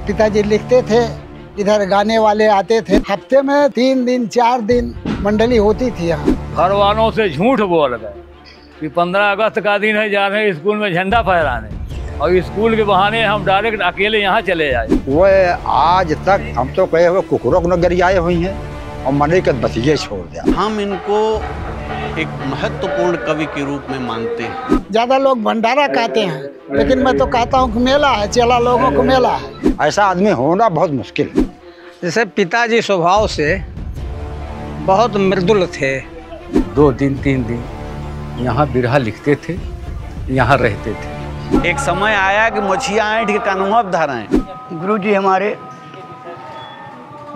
पिताजी लिखते थे, इधर गाने वाले आते थे। हफ्ते में 3 दिन 4 दिन मंडली होती थी यहाँ। घर वालों से झूठ बोल गए कि 15 अगस्त का दिन है, जा रहे हैं स्कूल में झंडा फहराने, और स्कूल के बहाने हम डायरेक्ट अकेले यहाँ चले आए। वो आज तक हम तो कहे हुए कुकुरों को गरियाए हुई हैं और मने के बतिये छोड़ दिया। हम इनको एक महत्वपूर्ण कवि के रूप में मानते हैं। ज्यादा लोग भंडारा कहते हैं, लेकिन मैं तो कहता हूँ कि मेला है, चला लोगों को मेला है। ऐसा आदमी होना बहुत मुश्किल है। जैसे पिताजी स्वभाव से बहुत मृदुल थे। 2 दिन 3 दिन यहाँ बिरहा लिखते थे, यहाँ रहते थे। एक समय आया कि मछिया ऐंठ के कानून धराएं। गुरुजी हमारे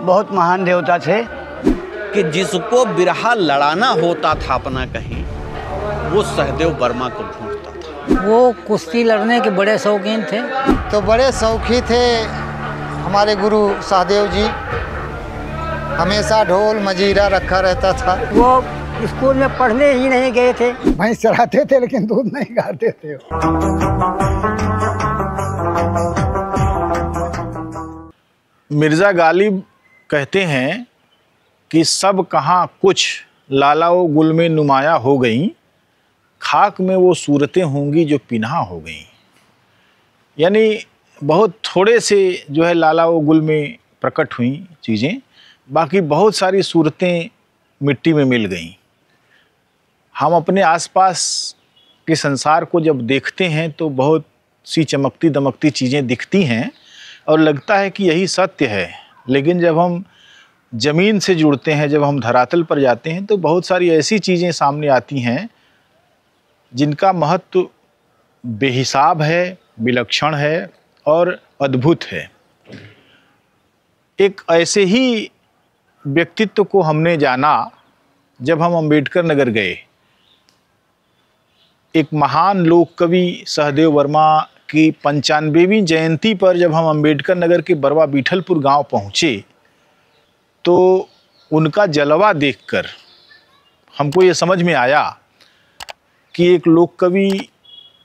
बहुत महान देवता थे कि जिसको बिरहा लड़ाना होता था अपना कहीं, वो सहदेव वर्मा को ढूंढता था। वो कुश्ती लड़ने के बड़े शौकीन थे। तो बड़े शौकी थे हमारे गुरु सहदेव जी। हमेशा ढोल मजीरा रखा रहता था। वो स्कूल में पढ़ने ही नहीं गए थे। भैंस चराते थे लेकिन दूध नहीं गाते थे। मिर्ज़ा गालिब कहते हैं कि सब कहाँ कुछ लालाओ गुल में नुमाया हो गई, खाक में वो सूरतें होंगी जो पिन्हा हो गई। यानी बहुत थोड़े से जो है लालाओ गुल में प्रकट हुई चीज़ें, बाकी बहुत सारी सूरतें मिट्टी में मिल गईं। हम अपने आसपास के संसार को जब देखते हैं तो बहुत सी चमकती दमकती चीज़ें दिखती हैं और लगता है कि यही सत्य है, लेकिन जब हम ज़मीन से जुड़ते हैं, जब हम धरातल पर जाते हैं, तो बहुत सारी ऐसी चीज़ें सामने आती हैं जिनका महत्व बेहिसाब है, विलक्षण है और अद्भुत है। एक ऐसे ही व्यक्तित्व को हमने जाना जब हम अम्बेडकर नगर गए। एक महान लोक कवि सहदेव वर्मा की 95वीं जयंती पर जब हम अम्बेडकर नगर के बरवा बीठलपुर गांव पहुँचे, तो उनका जलवा देखकर हमको ये समझ में आया कि एक लोक कवि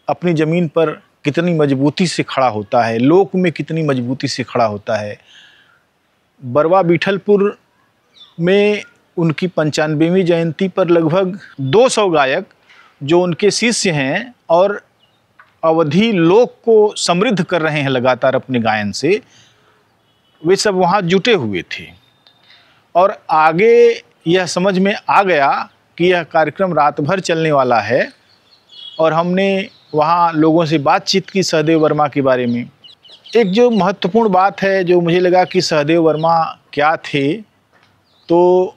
अपनी ज़मीन पर कितनी मजबूती से खड़ा होता है, लोक में कितनी मजबूती से खड़ा होता है। बरवा बीठलपुर में उनकी 95वीं जयंती पर लगभग 200 गायक जो उनके शिष्य हैं और अवधी लोक को समृद्ध कर रहे हैं लगातार अपने गायन से, वे सब वहाँ जुटे हुए थे। और आगे यह समझ में आ गया कि यह कार्यक्रम रात भर चलने वाला है, और हमने वहाँ लोगों से बातचीत की सहदेव वर्मा के बारे में। एक जो महत्वपूर्ण बात है जो मुझे लगा कि सहदेव वर्मा क्या थे, तो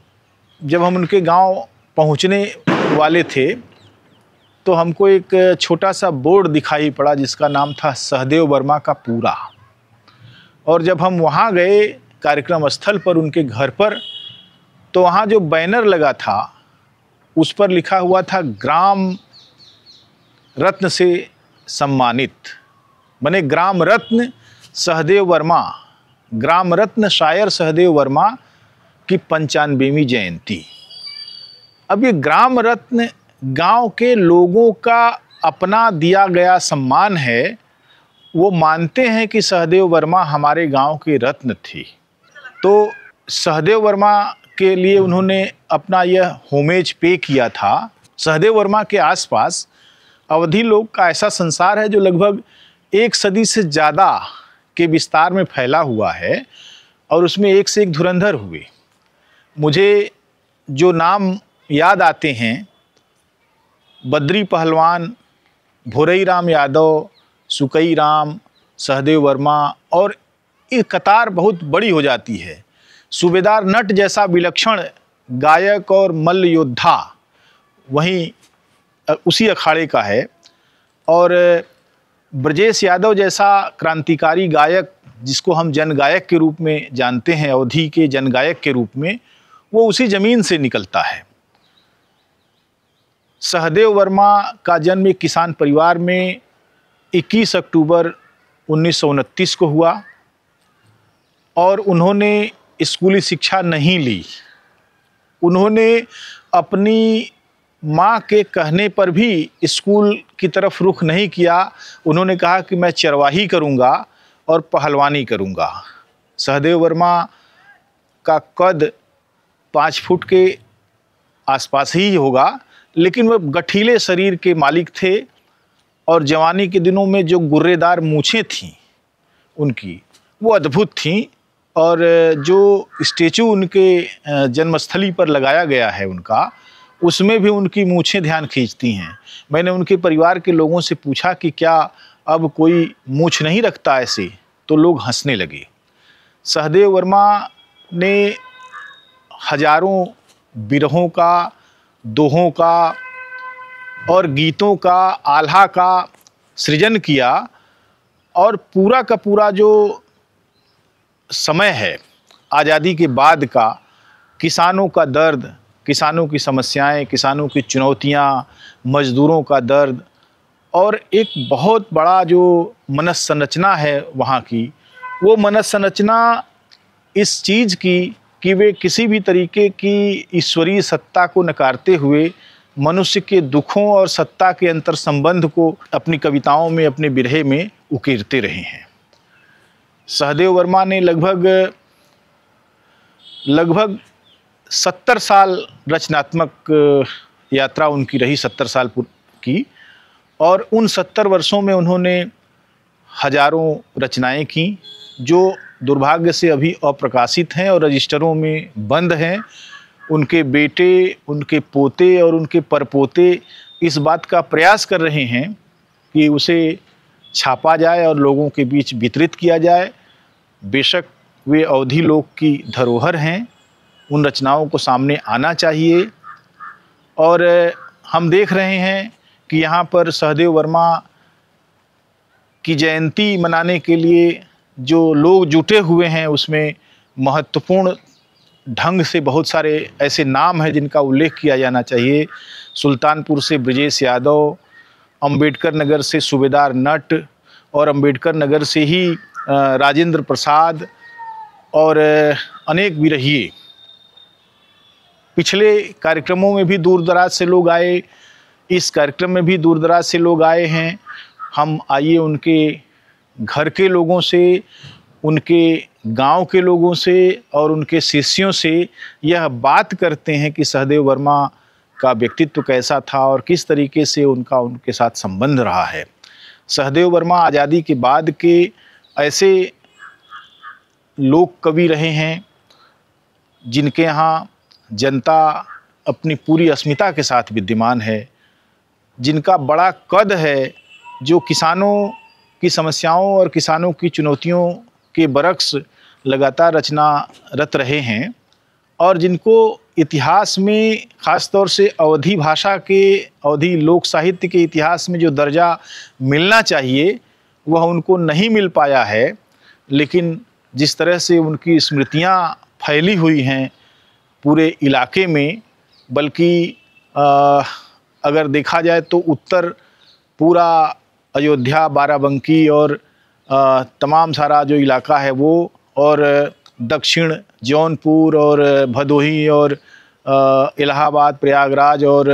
जब हम उनके गांव पहुंचने वाले थे तो हमको एक छोटा सा बोर्ड दिखाई पड़ा जिसका नाम था सहदेव वर्मा का पूरा। और जब हम वहाँ गए कार्यक्रम स्थल पर उनके घर पर, तो वहाँ जो बैनर लगा था उस पर लिखा हुआ था ग्राम रत्न से सम्मानित, माने ग्राम रत्न सहदेव वर्मा, ग्राम रत्न शायर सहदेव वर्मा की 95वीं जयंती। अब ये ग्राम रत्न गांव के लोगों का अपना दिया गया सम्मान है। वो मानते हैं कि सहदेव वर्मा हमारे गांव के रत्न थी। तो सहदेव वर्मा के लिए उन्होंने अपना यह होमेज पे किया था। सहदेव वर्मा के आसपास अवधी लोक का ऐसा संसार है जो लगभग 1 सदी से ज़्यादा के विस्तार में फैला हुआ है, और उसमें एक से एक धुरंधर हुए। मुझे जो नाम याद आते हैं, बद्री पहलवान, भोरई राम यादव, सुकई राम, सहदेव वर्मा, और ये कतार बहुत बड़ी हो जाती है। सूबेदार नट जैसा विलक्षण गायक और मल्ल योद्धा वहीं उसी अखाड़े का है, और ब्रजेश यादव जैसा क्रांतिकारी गायक जिसको हम जनगायक के रूप में जानते हैं, अवधी के जनगायक के रूप में, वो उसी ज़मीन से निकलता है। सहदेव वर्मा का जन्म एक किसान परिवार में 21 अक्टूबर 1929 को हुआ, और उन्होंने स्कूली शिक्षा नहीं ली। उन्होंने अपनी माँ के कहने पर भी स्कूल की तरफ रुख नहीं किया। उन्होंने कहा कि मैं चरवाही करूँगा और पहलवानी करूँगा। सहदेव वर्मा का कद 5 फुट के आसपास ही होगा, लेकिन वह गठीले शरीर के मालिक थे और जवानी के दिनों में जो गुर्रेदार मूछें थीं उनकी, वो अद्भुत थीं। और जो स्टेचू उनके जन्मस्थली पर लगाया गया है उनका, उसमें भी उनकी मूछें ध्यान खींचती हैं। मैंने उनके परिवार के लोगों से पूछा कि क्या अब कोई मूछ नहीं रखता ऐसे, तो लोग हंसने लगे। सहदेव वर्मा ने हजारों बिरहों का, दोहों का और गीतों का, आल्हा का सृजन किया और पूरा का पूरा जो समय है आज़ादी के बाद का, किसानों का दर्द, किसानों की समस्याएं, किसानों की चुनौतियां, मजदूरों का दर्द और एक बहुत बड़ा जो मनस्संरचना है वहाँ की, वो मनस्संरचना इस चीज़ की कि वे किसी भी तरीके की ईश्वरीय सत्ता को नकारते हुए मनुष्य के दुखों और सत्ता के अंतर संबंध को अपनी कविताओं में, अपने बिरहे में उकेरते रहे हैं। सहदेव वर्मा ने लगभग 70 साल रचनात्मक यात्रा उनकी रही, 70 साल की, और उन 70 वर्षों में उन्होंने हजारों रचनाएं की जो दुर्भाग्य से अभी अप्रकाशित हैं और रजिस्टरों में बंद हैं। उनके बेटे, उनके पोते और उनके परपोते इस बात का प्रयास कर रहे हैं कि उसे छापा जाए और लोगों के बीच वितरित किया जाए। बेशक वे अवधी लोक की धरोहर हैं, उन रचनाओं को सामने आना चाहिए। और हम देख रहे हैं कि यहाँ पर सहदेव वर्मा की जयंती मनाने के लिए जो लोग जुटे हुए हैं, उसमें महत्वपूर्ण ढंग से बहुत सारे ऐसे नाम हैं जिनका उल्लेख किया जाना चाहिए। सुल्तानपुर से ब्रजेश यादव, अंबेडकर नगर से सूबेदार नट और अंबेडकर नगर से ही राजेंद्र प्रसाद और अनेक बिरहिए। पिछले कार्यक्रमों में भी दूर दराज से लोग आए, इस कार्यक्रम में भी दूर दराज से लोग आए हैं। हम आइए उनके घर के लोगों से, उनके गांव के लोगों से और उनके शिष्यों से यह बात करते हैं कि सहदेव वर्मा का व्यक्तित्व कैसा था और किस तरीके से उनके साथ संबंध रहा है। सहदेव वर्मा आज़ादी के बाद के ऐसे लोक कवि रहे हैं जिनके यहाँ जनता अपनी पूरी अस्मिता के साथ विद्यमान है, जिनका बड़ा कद है, जो किसानों की समस्याओं और किसानों की चुनौतियों के बरक्स लगातार रचनारत रहे हैं और जिनको इतिहास में, ख़ास तौर से अवधी भाषा के, अवधी लोक साहित्य के इतिहास में जो दर्जा मिलना चाहिए वह उनको नहीं मिल पाया है। लेकिन जिस तरह से उनकी स्मृतियाँ फैली हुई हैं पूरे इलाके में, बल्कि अगर देखा जाए तो उत्तर पूरा अयोध्या, बाराबंकी और तमाम सारा जो इलाका है वो, और दक्षिण जौनपुर और भदोही और इलाहाबाद, प्रयागराज और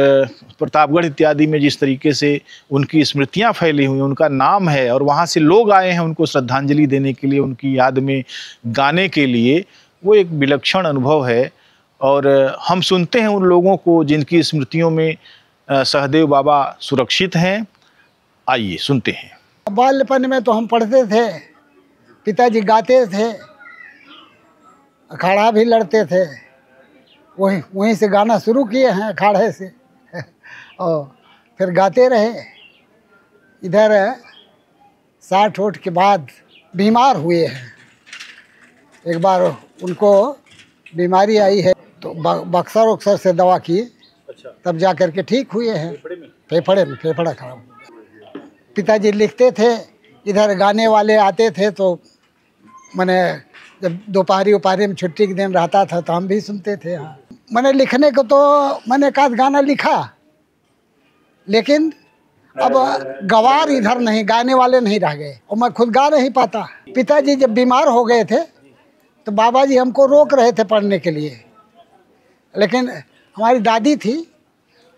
प्रतापगढ़ इत्यादि में जिस तरीके से उनकी स्मृतियां फैली हुई, उनका नाम है और वहाँ से लोग आए हैं उनको श्रद्धांजलि देने के लिए, उनकी याद में गाने के लिए, वो एक विलक्षण अनुभव है। और हम सुनते हैं उन लोगों को जिनकी स्मृतियों में सहदेव बाबा सुरक्षित हैं। आइए सुनते हैं। बाल्यपन में तो हम पढ़ते थे, पिताजी गाते थे, अखाड़ा भी लड़ते थे, वहीं से गाना शुरू किए हैं अखाड़े से और फिर गाते रहे। इधर 60 वोट के बाद बीमार हुए हैं। एक बार उनको बीमारी आई है तो बक्सर उक्सर से दवा किए, तब जा कर के ठीक हुए हैं। फेफड़ा खराब हो गया। पिताजी लिखते थे, इधर गाने वाले आते थे तो मैंने जब दोपहरी में छुट्टी के दिन रहता था तो हम भी सुनते थे। हाँ, मैंने लिखने को तो मैंने एक आध गाना लिखा, लेकिन अब गवार इधर नहीं, गाने वाले नहीं रह गए और मैं खुद गा नहीं पाता। पिताजी जब बीमार हो गए थे तो बाबा जी हमको रोक रहे थे पढ़ने के लिए, लेकिन हमारी दादी थी,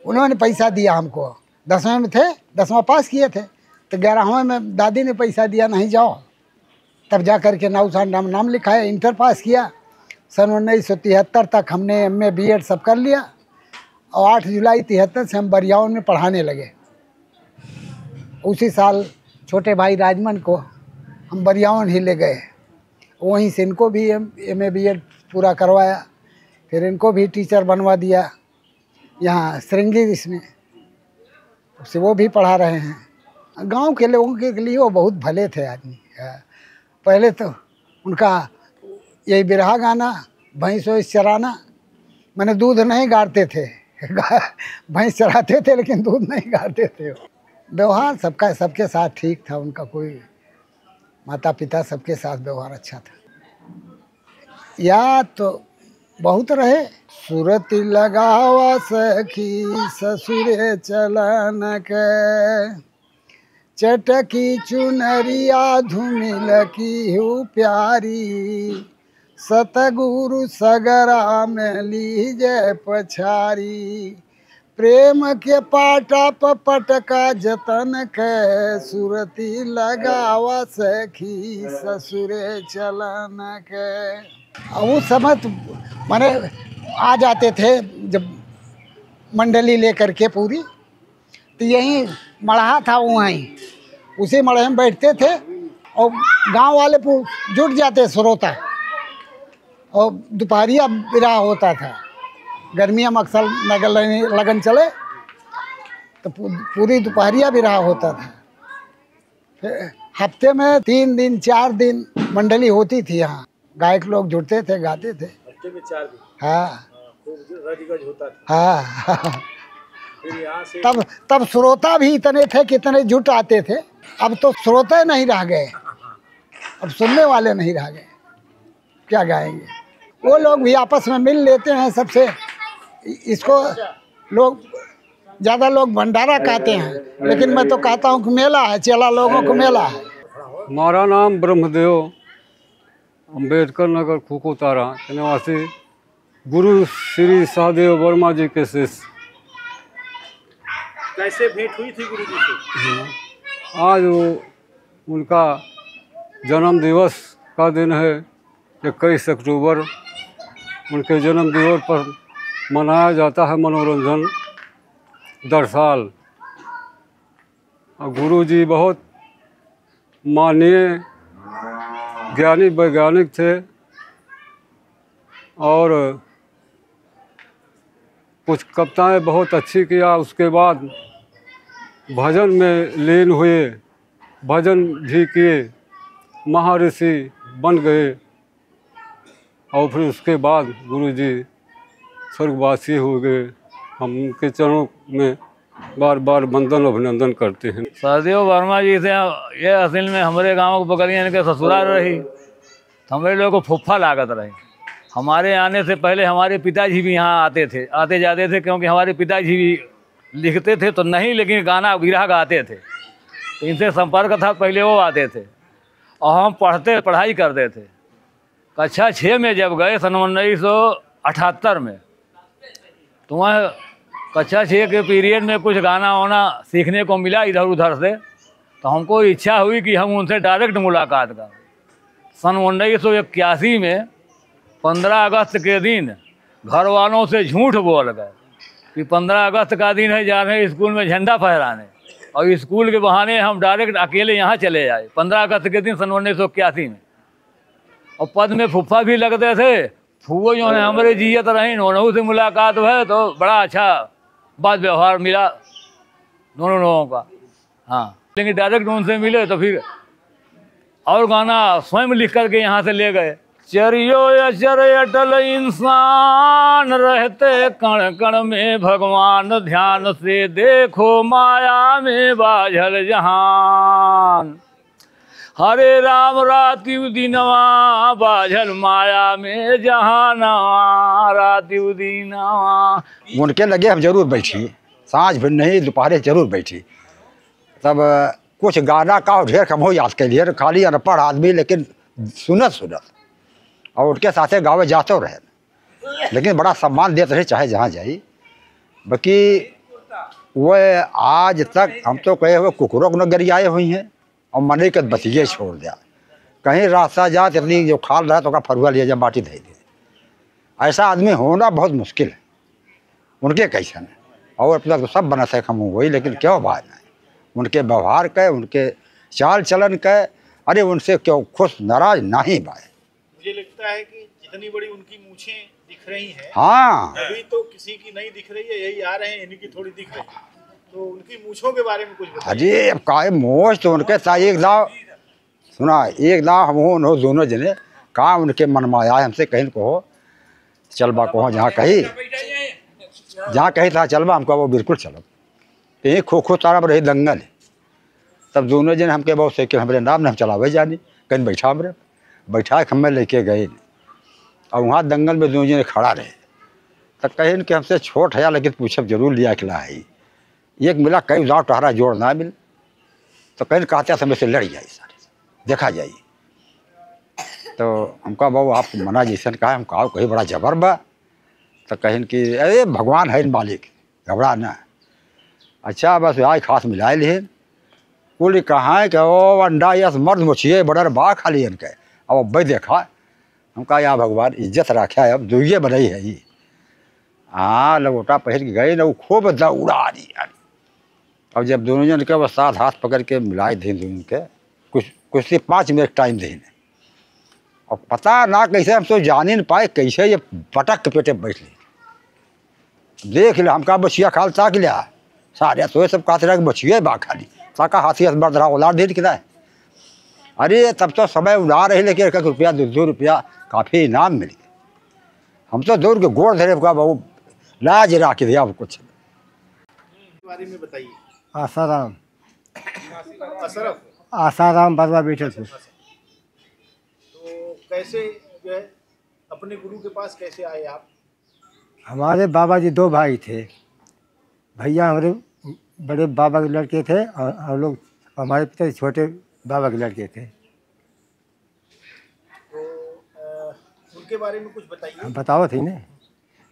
उन्होंने पैसा दिया हमको। 10वें में थे, 10वां पास किए थे तो 11वें में दादी ने पैसा दिया, नहीं जाओ तब जा कर के नाउसा नाम लिखाया, इंटर पास किया। सन 1973 तक हमने MA BEd सब कर लिया और 8 जुलाई 73 से हम बरियावन में पढ़ाने लगे। उसी साल छोटे भाई राजमन को हम बरियावन ही ले गए, वहीं से इनको भी MA BEd पूरा करवाया, फिर इनको भी टीचर बनवा दिया यहाँ श्रृंगी इसमें, उससे वो भी पढ़ा रहे हैं। गांव के लोगों के लिए वो बहुत भले थे आदमी। पहले तो उनका यही बिरहा गाना, भैंस वैंस चराना, मैंने दूध नहीं गाड़ते थे, भैंस चराते थे लेकिन दूध नहीं गाड़ते थे। व्यवहार सबका सबके साथ ठीक था उनका, कोई माता पिता सबके साथ व्यवहार अच्छा था। याद तो बहुत रहे। सुरती लगावा सखी ससुरे चलन के, चटकी चुनरिया धूमिल की हूँ प्यारी, सतगुरु सगरा में लीजे पछारी, प्रेम के पाटा पटका जतन के, सुरती लगावा सखी ससुरे चलन के। उस समय तो माने आ जाते थे जब मंडली लेकर के पूरी, तो यहीं मढ़ा था, वहीं उसी मढ़े में बैठते थे और गांव वाले जुट जाते श्रोता, और दोपहरिया विराह होता था। गर्मियाँ में अक्सर नगर लगन चले तो पूरी दोपहरिया विराह होता था। फिर हफ्ते में 3 दिन 4 दिन मंडली होती थी यहाँ, गायक लोग जुड़ते थे, गाते थे। हफ्ते में 4 दिन? हाँ, होता था। हाँ। फिर यहाँ से तब श्रोता भी इतने थे कि इतने जुट आते थे। अब तो श्रोता नहीं रह गए, अब सुनने वाले नहीं रह गए, क्या गाएंगे। वो लोग भी आपस में मिल लेते हैं सबसे। इसको लोग ज़्यादा लोग भंडारा कहते हैं, लेकिन मैं तो कहता हूँ कि मेला है, चेला लोगों को मेला है। हमारा नाम ब्रह्मदेव, अम्बेडकर नगर खुकोतारा के निवासी, गुरु श्री सहदेव वर्मा जी के शिष्य। कैसे भेंट हुई थी गुरु जी से? आज वो उनका जन्म दिवस का दिन है, 21 अक्टूबर। उनके जन्म दिवस पर मनाया जाता है मनोरंजन दर साल। और गुरु जी बहुत माननीय ज्ञानी वैज्ञानिक थे और कुछ कविताएं बहुत अच्छी किया। उसके बाद भजन में लीन हुए, भजन भी किए, महर्षि बन गए और फिर उसके बाद गुरुजी स्वर्गवासी हो गए। हम उनके चरणों में बार बार वंदन अभिनंदन करते हैं। सहदेव वर्मा जी से ये असल में हमारे गांव के बगल इनके ससुराल रही, तो हमारे लोगों को फुफ्फा लागत रही। हमारे आने से पहले हमारे पिताजी भी यहाँ आते थे, आते जाते थे, क्योंकि हमारे पिताजी भी लिखते थे तो नहीं, लेकिन गाना बिरहा गाते थे, तो इनसे संपर्क था। पहले वो आते थे और हम पढ़ाई करते थे। कक्षा 6 में जब गए सन 1978 में, तो वहाँ कक्षा 6 के पीरियड में कुछ गाना वाना सीखने को मिला इधर उधर से, तो हमको इच्छा हुई कि हम उनसे डायरेक्ट मुलाकात करें। सन 1981 में 15 अगस्त के दिन घर वालों से झूठ बोल गए कि 15 अगस्त का दिन है, जा रहे हैं स्कूल में झंडा फहराने, और स्कूल के बहाने हम डायरेक्ट अकेले यहाँ चले आए 15 अगस्त के दिन सन 1981 में। और पद में फुफ्फा भी लगते थे, फूफो जो है हमारे जियत रही, उन्होंने से मुलाकात हुआ तो बड़ा अच्छा बात व्यवहार मिला दोनों लोगों का। हाँ, लेकिन डायरेक्ट उनसे मिले तो फिर और गाना स्वयं लिख करके यहाँ से ले गए। चरियो अचर अटल इंसान रहते कण कण में भगवान, ध्यान से देखो माया में बाझल जहान। हरे राम रातिव दिनवा बाझल माया में जहाना, रातिव दिनवा। उनके लगे हम जरूर बैठी, सांझ भी नहीं दोपहर जरूर बैठी। तब कुछ गाना का ढेर कम हो याद के लिए, खाली अनपढ़ आदमी लेकिन सुनत और उनके साथे गावे जाते रहे, लेकिन बड़ा सम्मान देते रहे चाहे जहाँ जाई। बाकी वो आज तक हम तो कहे हुए कुकुरों न गरियाए हुई हैं और मने के बतिये छोड़ दिया। कहीं रास्ता जात इतनी जो खाल रहा तो का फरुआ लिया जा माटी दे दे। ऐसा आदमी होना बहुत मुश्किल है। उनके कैसन है और अपना तो सब बना सके हम वही, लेकिन क्यों बात नहीं उनके व्यवहार के, उनके चाल चलन के, अरे उनसे क्यों खुश नाराज नहीं बाय। मुझे लगता है कि जितनी बड़ी उनकी मूछें दिख रही हैं, हाँ अभी तो किसी की नहीं दिख रही है, यही आ रहे हैं इन्हीं की थोड़ी दिख रही है, तो उनकी मूछों के बारे में कुछ बताइए। अरे काय मोश तो उनके साथ एक दाव सुना, एक दाव हम दोनों जने कहा उनके मन में आया हमसे कहीं कहो चलबा कहो जहाँ कहीं था चलबा, हमको वो बिल्कुल चलो यही खो खो तारा रही दंगल है। तब दोनों जन हमके बहुत साइकिल हमारे नाम हम चलावे जानी, कहीं बैठा हमारे बैठा के हमें लेके गए और वहाँ दंगल में दोनों जने खड़ा रहे। तब कहीं कि हमसे छोट है लेकिन पूछब जरूर लिया खिला है, एक मिला कई दाव टहरा जोड़ ना मिल, तो कहीं कहते समय से लड़ जाए सारे देखा जाइए। तो हमका बाबू आप मना जैसन कहा, हम कहा कहीं बड़ा जबर बा, तो कहीं कि अरे भगवान है मालिक घबरा ना। अच्छा बस आज खास मिलाए लिहन कुल कहाँ है कि ओ अंडा यस मर्द मुछिए बड़र बा खाली इनके अब भाई देखा। हम कहा या भगवान इज्जत रखा है, अब दुइये बनाई है ये। हाँ लंगोटा पहन के गए ना वो खूब दौड़ा दी यार। अब जब दोनों जन के बस साथ हाथ पकड़ के मिलाए थे दोनों के, कुछ से 5 मिनट टाइम देने और पता ना कैसे हम तो जान ही नहीं पाए कैसे ये पटक के पेटे बैठ ले। देख ले हमका बछिया खाल ताक लिया सारे तो सब कहते रहे बछिए बा खाली ताका हाथी बर्द रहा उलार दे कितना है। अरे तब तो समय उड़ा रहे लेकिन 1 रुपया 2 रुपया काफ़ी इनाम मिल गए। हम तो दौड़ के गोड़ धरे का बहू लाज राखी दिया कुछ बारे में बताइए। आसाराम अशरफ आसाराम बरवा बीठलपुर। तो कैसे जो है अपने गुरु के पास कैसे आए आप? हमारे बाबा जी 2 भाई थे, भैया हमारे बड़े बाबा के लड़के थे और हम लोग हमारे पिता छोटे बाबा के लड़के थे। तो उनके बारे में कुछ बताइए। हम बताओ थे ना,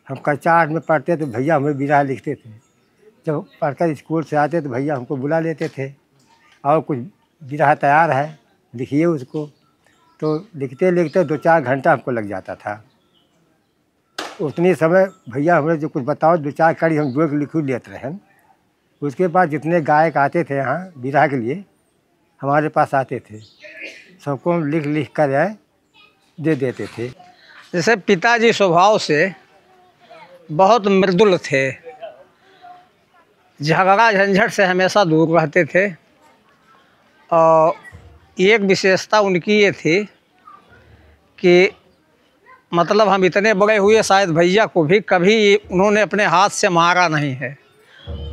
हम कक्षा 8 में पढ़ते तो भैया हमें बिरहा लिखते थे। जब पढ़कर स्कूल से आते तो भैया हमको बुला लेते थे और कुछ बिरहा तैयार है लिखिए उसको, तो लिखते लिखते 2-4 घंटा हमको लग जाता था। उतनी समय भैया हमें जो कुछ बताओ 2-4 कड़ी हम जो लिखू लेते रहे। उसके बाद जितने गायक आते थे यहाँ बिरहा के लिए हमारे पास आते थे, सबको हम लिख लिख कर दे देते थे। जैसे पिताजी स्वभाव से बहुत मृदुल थे, झगड़ा झंझट से हमेशा दूर रहते थे। और एक विशेषता उनकी ये थी कि मतलब हम इतने बड़े हुए शायद भैया को भी कभी उन्होंने अपने हाथ से मारा नहीं है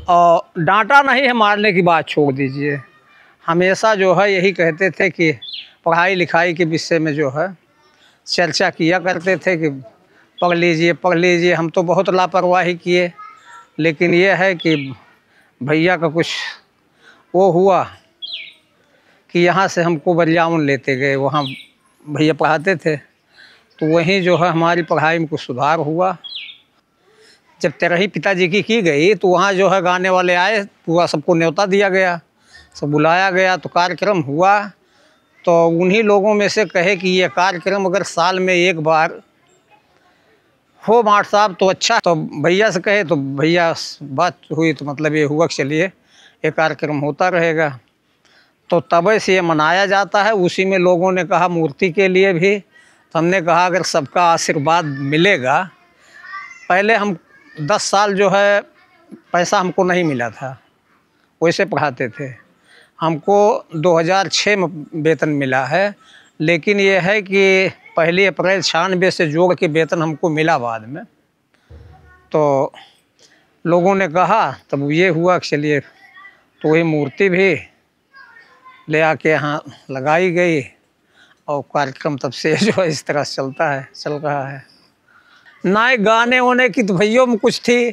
और डांटा नहीं है, मारने की बात छोड़ दीजिए। हमेशा जो है यही कहते थे कि पढ़ाई लिखाई के विषय में जो है चर्चा किया करते थे कि पढ़ लीजिए। हम तो बहुत लापरवाही किए, लेकिन ये है कि भैया का कुछ वो हुआ कि यहाँ से हमको बलियाउन लेते गए, वहाँ भैया पढ़ाते थे, तो वहीं जो है हमारी पढ़ाई में कुछ सुधार हुआ। जब तेरही पिताजी की गई तो वहाँ जो है गाने वाले आए, पूरा सबको न्योता दिया गया, सब बुलाया गया, तो कार्यक्रम हुआ। तो उन्हीं लोगों में से कहे कि ये कार्यक्रम अगर साल में 1 बार हो माठ साहब तो अच्छा। तो भैया से कहे तो भैया बात हुई तो मतलब ये हुआ कि चलिए ये कार्यक्रम होता रहेगा। तो तब से ये मनाया जाता है। उसी में लोगों ने कहा मूर्ति के लिए भी, तो हमने कहा अगर सबका आशीर्वाद मिलेगा। पहले हम 10 साल जो है पैसा हमको नहीं मिला था, वैसे पढ़ाते थे। हमको 2006 में वेतन मिला है, लेकिन ये है कि 1 अप्रैल 96 से जोड़ के वेतन हमको मिला बाद में। तो लोगों ने कहा तब ये हुआ कि चलिए, तो वही मूर्ति भी ले आके यहाँ लगाई गई और कार्यक्रम तब से जो है इस तरह से चल रहा है। ना ही गाने वाने की तो भैयों में कुछ थी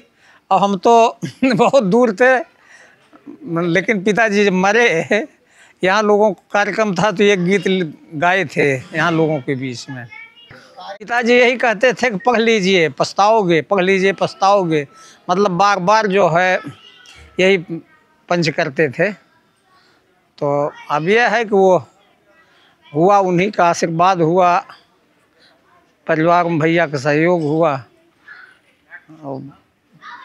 और हम तो बहुत दूर थे, लेकिन पिताजी जब मरे यहाँ लोगों का कार्यक्रम था तो एक गीत गाए थे यहाँ लोगों के बीच में। पिताजी यही कहते थे कि पढ़ लीजिए पछताओगे, पढ़ लीजिए पछताओगे, मतलब बार बार जो है यही पंच करते थे। तो अब यह है कि वो हुआ उन्हीं का आशीर्वाद हुआ, परिवार में भैया का सहयोग हुआ। और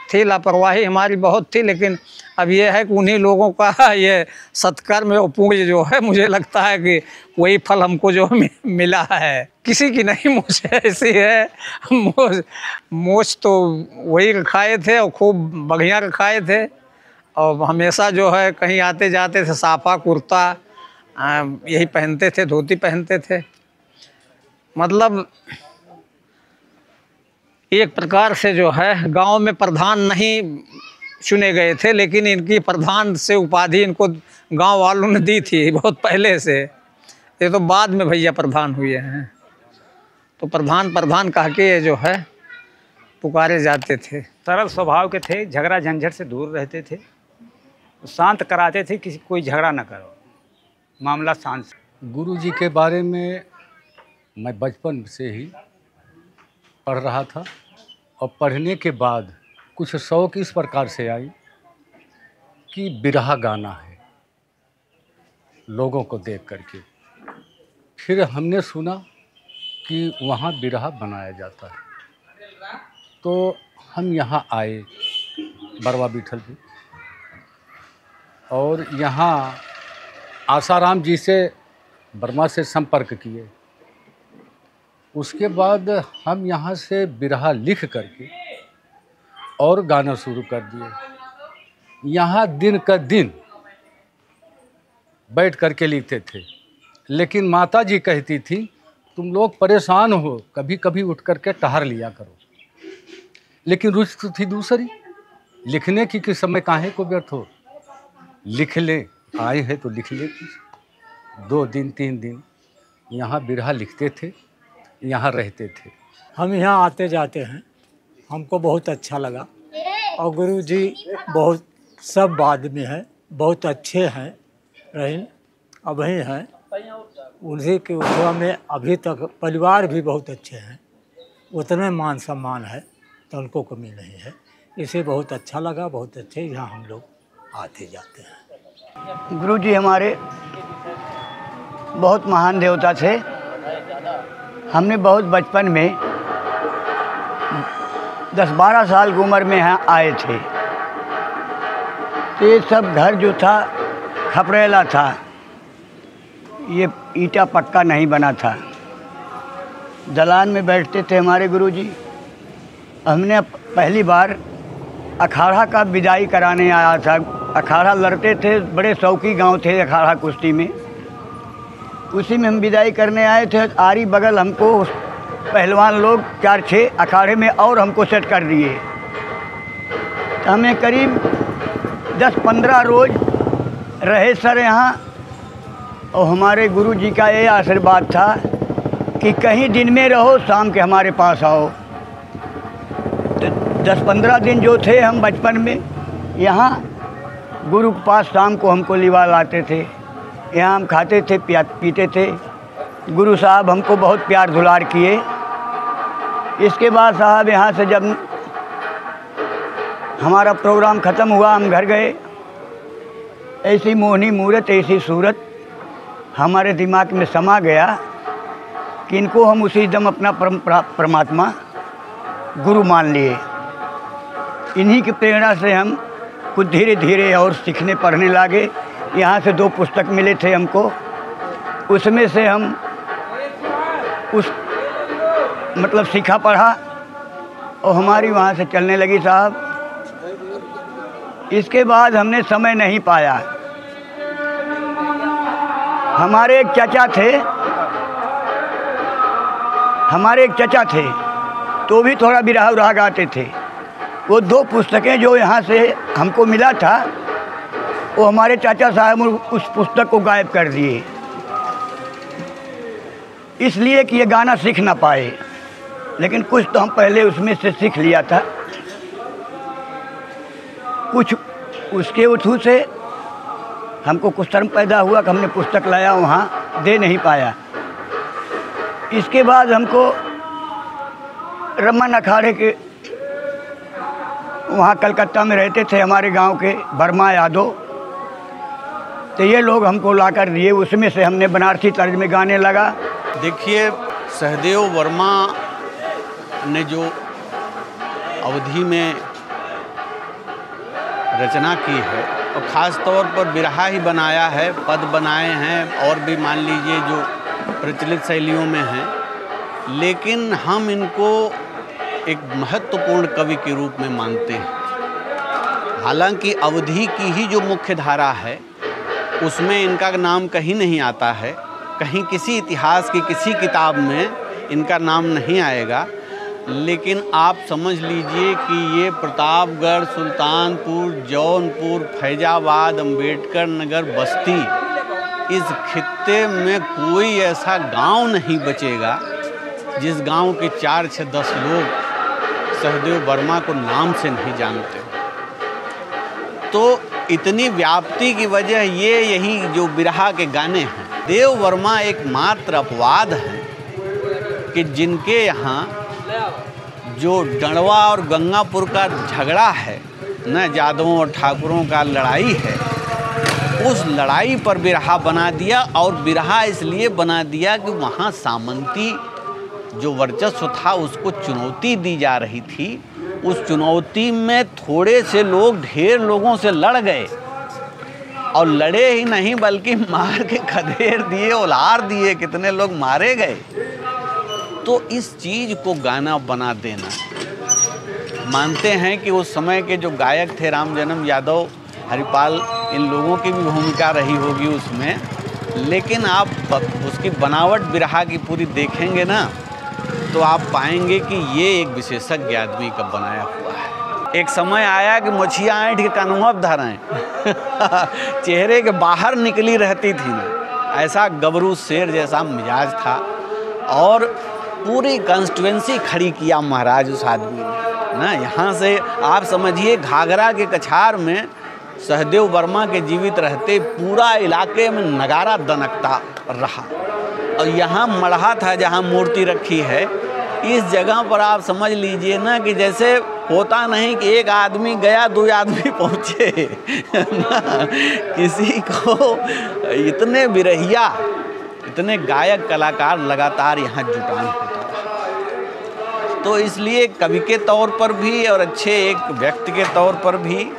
थी लापरवाही हमारी बहुत थी, लेकिन अब ये है कि उन्हीं लोगों का ये सत्कर्म और पुण्य जो है, मुझे लगता है कि वही फल हमको जो मिला है। किसी की नहीं मोच ऐसी है, मोच तो वही रखाए थे और खूब बढ़िया रखाए थे। और हमेशा जो है कहीं आते जाते थे साफा कुर्ता यही पहनते थे, धोती पहनते थे। मतलब एक प्रकार से जो है गांव में प्रधान नहीं चुने गए थे, लेकिन इनकी प्रधान से उपाधि इनको गांव वालों ने दी थी बहुत पहले से। ये तो बाद में भैया प्रधान हुए हैं, तो प्रधान कह के ये जो है पुकारे जाते थे। सरल स्वभाव के थे, झगड़ा झंझट से दूर रहते थे, शांत कराते थे, किसी कोई झगड़ा ना करो, मामला शांत। गुरुजी के बारे में मैं बचपन से ही पढ़ रहा था, और पढ़ने के बाद कुछ शौक इस प्रकार से आई कि बिरहा गाना है लोगों को देख करके। फिर हमने सुना कि वहाँ बिरहा बनाया जाता है, तो हम यहाँ आए बरवा बीठलपुर, और यहाँ आसाराम जी से बर्मा से संपर्क किए। उसके बाद हम यहाँ से बिरहा लिख करके और गाना शुरू कर दिए। यहाँ दिन का दिन बैठ करके लिखते थे, लेकिन माता जी कहती थी तुम लोग परेशान हो, कभी कभी उठ करके टहर लिया करो। लेकिन रुचि तो थी दूसरी, लिखने की किस समय काहे को व्यर्थ हो, लिख ले, आए हैं तो लिख ले। 2 दिन 3 दिन यहाँ बिरहा लिखते थे, यहाँ रहते थे। हम यहाँ आते जाते हैं, हमको बहुत अच्छा लगा। और गुरुजी बहुत सब आदमी हैं, बहुत अच्छे हैं, रहे अभी हैं, उन्हीं के उत्सव में अभी तक परिवार भी बहुत अच्छे हैं, उतने मान सम्मान है तो उनको कमी नहीं है। इसे बहुत अच्छा लगा, बहुत अच्छे यहाँ हम लोग आते जाते हैं। गुरुजी हमारे बहुत महान देवता थे। हमने बहुत बचपन में 10-12 साल की उम्र में यहाँ आए थे, तो ये सब घर जो था खपरेला था, ये ईंटा पक्का नहीं बना था। दलान में बैठते थे हमारे गुरुजी। हमने पहली बार अखाड़ा का विदाई कराने आया था। अखाड़ा लड़ते थे, बड़े शौकी गांव थे अखाड़ा कुश्ती में, उसी में हम विदाई करने आए थे। आरी बगल हमको पहलवान लोग 4-6 अखाड़े में और हमको सेट कर दिए। तो हमें करीब 10-15 रोज रहे सर यहाँ, और हमारे गुरुजी का ये आशीर्वाद था कि कहीं दिन में रहो, शाम के हमारे पास आओ। तो 10-15 दिन जो थे हम बचपन में यहाँ गुरु के पास शाम को हमको लिवा लाते थे। यहाँ हम खाते थे, पीते थे। गुरु साहब हमको बहुत प्यार दुलार किए। इसके बाद साहब यहाँ से जब हमारा प्रोग्राम ख़त्म हुआ, हम घर गए। ऐसी मोहनी मूरत, ऐसी सूरत हमारे दिमाग में समा गया कि इनको हम उसी दम अपना परमात्मा गुरु मान लिए। इन्हीं की प्रेरणा से हम कुछ धीरे धीरे और सीखने पढ़ने लगे। यहाँ से 2 पुस्तक मिले थे हमको, उसमें से हम उस मतलब सीखा पढ़ा और हमारी वहाँ से चलने लगी साहब। इसके बाद हमने समय नहीं पाया। हमारे एक चचा थे, तो भी थोड़ा बिरहा उरहा गाते थे। वो 2 पुस्तकें जो यहाँ से हमको मिला था, वो हमारे चाचा साहब उस पुस्तक को गायब कर दिए, इसलिए कि ये गाना सीख ना पाए। लेकिन कुछ तो हम पहले उसमें से सीख लिया था। कुछ उसके उठू से हमको कुछ शर्म पैदा हुआ कि हमने पुस्तक लाया, वहाँ दे नहीं पाया। इसके बाद हमको रमन अखाड़े के वहाँ कलकत्ता में रहते थे हमारे गांव के बर्मा यादव, तो ये लोग हमको ला कर दिए, उसमें से हमने बनारसी तर्ज में गाने लगा। देखिए, सहदेव वर्मा ने जो अवधि में रचना की है और ख़ास तौर पर बिरहा ही बनाया है, पद बनाए हैं और भी मान लीजिए जो प्रचलित शैलियों में हैं, लेकिन हम इनको एक महत्वपूर्ण कवि के रूप में मानते हैं। हालांकि अवधि की ही जो मुख्य धारा है उसमें इनका नाम कहीं नहीं आता है, कहीं किसी इतिहास की किसी किताब में इनका नाम नहीं आएगा, लेकिन आप समझ लीजिए कि ये प्रतापगढ़, सुल्तानपुर, जौनपुर, फैजाबाद, अम्बेडकर नगर, बस्ती, इस खित्ते में कोई ऐसा गांव नहीं बचेगा जिस गांव के 4, 6, 10 लोग सहदेव वर्मा को नाम से नहीं जानते। तो इतनी व्याप्ति की वजह ये यही जो बिरहा के गाने हैं। देव वर्मा एकमात्र अपवाद हैं कि जिनके यहाँ जो डंडवा और गंगापुर का झगड़ा है, न यादवों और ठाकुरों का लड़ाई है, उस लड़ाई पर बिरहा बना दिया। और बिरहा इसलिए बना दिया कि वहाँ सामंती जो वर्चस्व था उसको चुनौती दी जा रही थी। उस चुनौती में थोड़े से लोग ढेर लोगों से लड़ गए, और लड़े ही नहीं बल्कि मार के खदेड़ दिए, उलार दिए, कितने लोग मारे गए। तो इस चीज़ को गाना बना देना, मानते हैं कि उस समय के जो गायक थे राम जन्म यादव, हरिपाल, इन लोगों की भी भूमिका रही होगी उसमें, लेकिन आप उसकी बनावट बिरहा की पूरी देखेंगे ना तो आप पाएंगे कि ये एक विशेषज्ञ आदमी का बनाया हुआ है। एक समय आया कि मछिया ऐंठ के कानून धराएं चेहरे के बाहर निकली रहती थी ना, ऐसा गबरू शेर जैसा मिजाज था। और पूरी कॉन्स्टिट्यूएंसी खड़ी किया महाराज उस आदमी ने ना। यहाँ से आप समझिए घाघरा के कछार में सहदेव वर्मा के जीवित रहते पूरा इलाके में नगारा दनकता रहा। और यहाँ मढ़ा था जहाँ मूर्ति रखी है, इस जगह पर आप समझ लीजिए ना कि जैसे होता नहीं कि एक आदमी गया 2 आदमी पहुँचे किसी को इतने बिरहिया, इतने गायक कलाकार लगातार यहाँ जुटान होता रहा। तो इसलिए कवि के तौर पर भी और अच्छे एक व्यक्ति के तौर पर भी,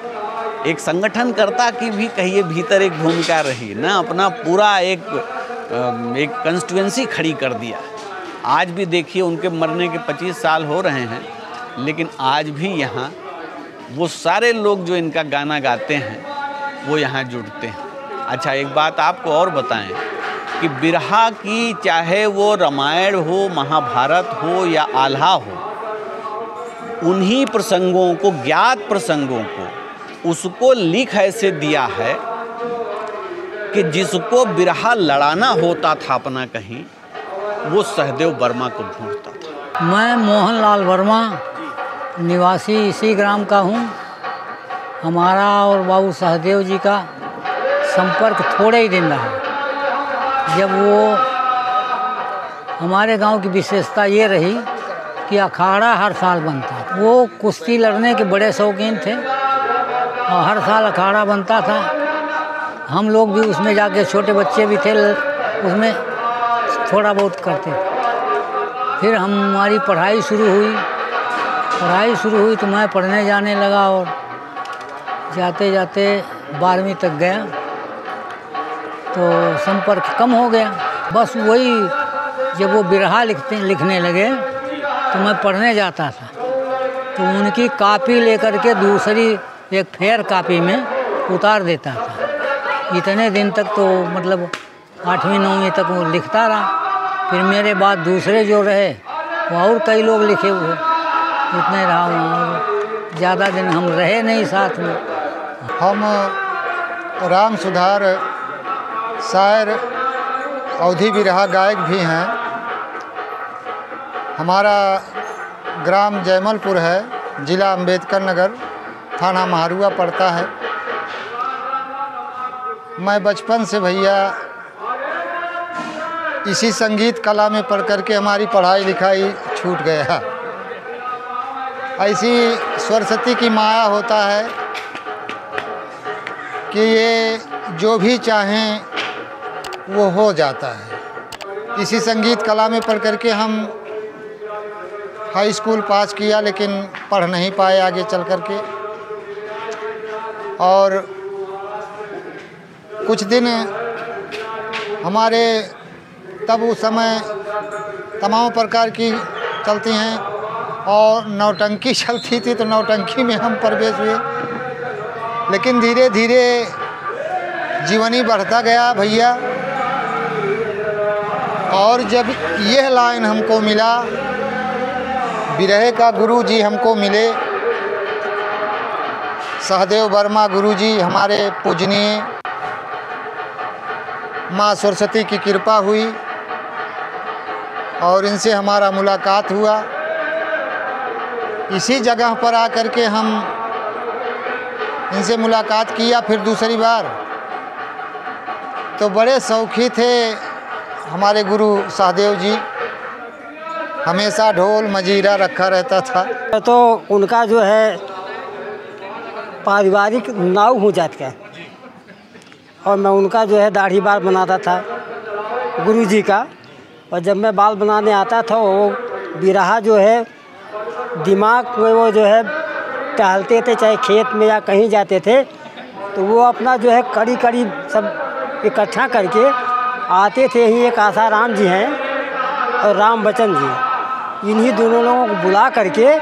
एक संगठनकर्ता की भी कहिए भीतर एक भूमिका रही ना। अपना पूरा एक कंस्टिट्यूएंसी खड़ी कर दिया। आज भी देखिए उनके मरने के 25 साल हो रहे हैं, लेकिन आज भी यहाँ वो सारे लोग जो इनका गाना गाते हैं वो यहाँ जुड़ते हैं। अच्छा, एक बात आपको और बताएं कि बिरहा की, चाहे वो रामायण हो, महाभारत हो या आल्हा हो, उन्हीं प्रसंगों को, ज्ञात प्रसंगों को, उसको लिख ऐसे दिया है कि जिसको बिरहा लड़ाना होता था अपना कहीं, वो सहदेव वर्मा को ढूंढता था। मैं मोहनलाल वर्मा, निवासी इसी ग्राम का हूँ। हमारा और बाबू सहदेव जी का संपर्क थोड़े ही दिन रहा। जब वो, हमारे गांव की विशेषता ये रही कि अखाड़ा हर साल बनता। वो कुश्ती लड़ने के बड़े शौकीन थे और हर साल अखाड़ा बनता था। हम लोग भी उसमें जाके, छोटे बच्चे भी थे, उसमें थोड़ा बहुत करते थे। फिर हमारी पढ़ाई शुरू हुई तो मैं पढ़ने जाने लगा और जाते जाते 12वीं तक गया तो संपर्क कम हो गया। बस वही, जब वो बिरहा लिखने लगे तो मैं पढ़ने जाता था तो उनकी कॉपी लेकर के दूसरी एक फेयर कॉपी में उतार देता था। इतने दिन तक तो मतलब 8वीं 9वीं तक वो लिखता रहा। फिर मेरे बाद दूसरे जो रहे वो और कई लोग लिखे हुए, इतने रहा वहाँ। ज़्यादा दिन हम रहे नहीं साथ में। हम राम सुधार शायर, अवधी बिरहा गायक भी हैं। हमारा ग्राम जयमलपुर है, जिला अम्बेडकर नगर, थाना महारुआ पड़ता है। मैं बचपन से भैया इसी संगीत कला में पढ़ करके हमारी पढ़ाई लिखाई छूट गया। ऐसी सरस्वती की माया होता है कि ये जो भी चाहें वो हो जाता है। इसी संगीत कला में पढ़ करके हम हाई स्कूल पास किया, लेकिन पढ़ नहीं पाए आगे चल करके। और कुछ दिन हमारे तब उस समय तमाम प्रकार की चलती हैं और नौटंकी चलती थी, तो नौटंकी में हम प्रवेश हुए। लेकिन धीरे धीरे जीवनी बढ़ता गया भैया। और जब यह लाइन हमको मिला, बिरहे का गुरु जी हमको मिले, सहदेव वर्मा गुरु जी हमारे पूजनीय, माँ सरस्वती की कृपा हुई और इनसे हमारा मुलाकात हुआ। इसी जगह पर आकर के हम इनसे मुलाकात किया फिर दूसरी बार। तो बड़े शौकी थे हमारे गुरु सहदेव जी, हमेशा ढोल मजीरा रखा रहता था। तो उनका जो है पारिवारिक नाव हो जात का, और मैं उनका जो है दाढ़ी बाल बनाता था गुरुजी का। और जब मैं बाल बनाने आता था, वो बिरहा जो है दिमाग में वो जो है टहलते थे, चाहे खेत में या कहीं जाते थे, तो वो अपना जो है कड़ी कड़ी सब इकट्ठा करके आते थे। यही एक आसाराम जी हैं और राम बच्चन जी, इन्हीं दोनों लोगों को बुला करके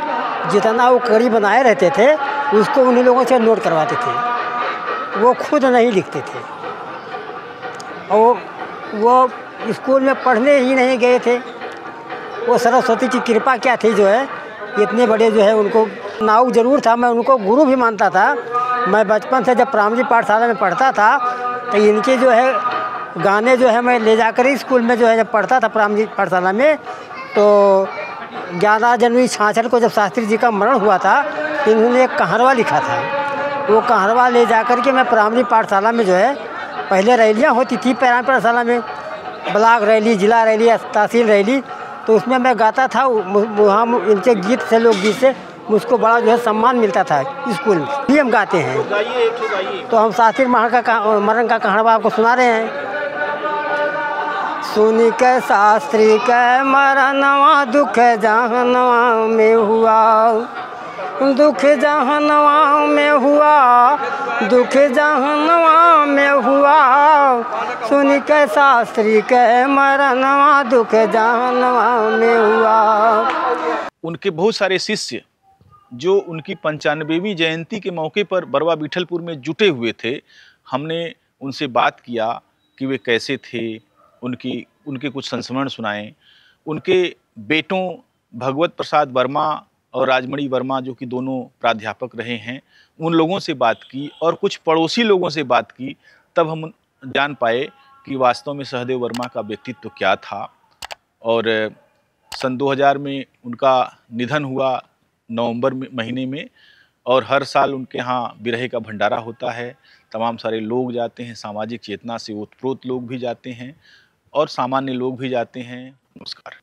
जितना वो कड़ी बनाए रहते थे उसको उन्हीं लोगों से नोट करवाते थे। वो खुद नहीं लिखते थे और वो स्कूल में पढ़ने ही नहीं गए थे। वो सरस्वती की कृपा क्या थी जो है इतने बड़े जो है उनको नाव जरूर था। मैं उनको गुरु भी मानता था। मैं बचपन से जब प्राइमरी पाठशाला में पढ़ता था तो इनके जो है गाने जो है मैं ले जाकर ही स्कूल में जो है जब पढ़ता था प्राइमरी पाठशाला में, तो 11 जनवरी 66 को जब शास्त्री जी का मरण हुआ था तो इन्होंने एक कहारवा लिखा था। वो कहारवा ले जाकर के मैं प्राइमरी पाठशाला में जो है, पहले रैलियाँ होती थी प्राइमरी पाठशाला में, ब्लॉक रैली, जिला रैली, तहसील रैली, तो उसमें मैं गाता था। वहाँ इनके गीत से, लोकगीत से मुझको बड़ा जो है सम्मान मिलता था स्कूल में भी। हम गाते हैं तो हम शास्त्री मरण का कहानवा आपको सुना रहे हैं। सुन के शास्त्री के मरनवा दुख जहनवा में हुआ, दुख जहनवा में हुआ, दुख जहनवा में हुआ, सुन के शास्त्री के मरनवा दुख जहनवा में हुआ। उनके बहुत सारे शिष्य जो उनकी 95वीं जयंती के मौके पर बरवा बीठलपुर में जुटे हुए थे, हमने उनसे बात किया कि वे कैसे थे, उनके कुछ संस्मरण सुनाएं। उनके बेटों भगवत प्रसाद वर्मा और राजमणि वर्मा जो कि दोनों प्राध्यापक रहे हैं, उन लोगों से बात की और कुछ पड़ोसी लोगों से बात की। तब हम जान पाए कि वास्तव में सहदेव वर्मा का व्यक्तित्व क्या था। और सन 2000 में उनका निधन हुआ नवंबर महीने में, और हर साल उनके यहाँ बिरहे का भंडारा होता है। तमाम सारे लोग जाते हैं, सामाजिक चेतना से ओतप्रोत लोग भी जाते हैं और सामान्य लोग भी जाते हैं। नमस्कार।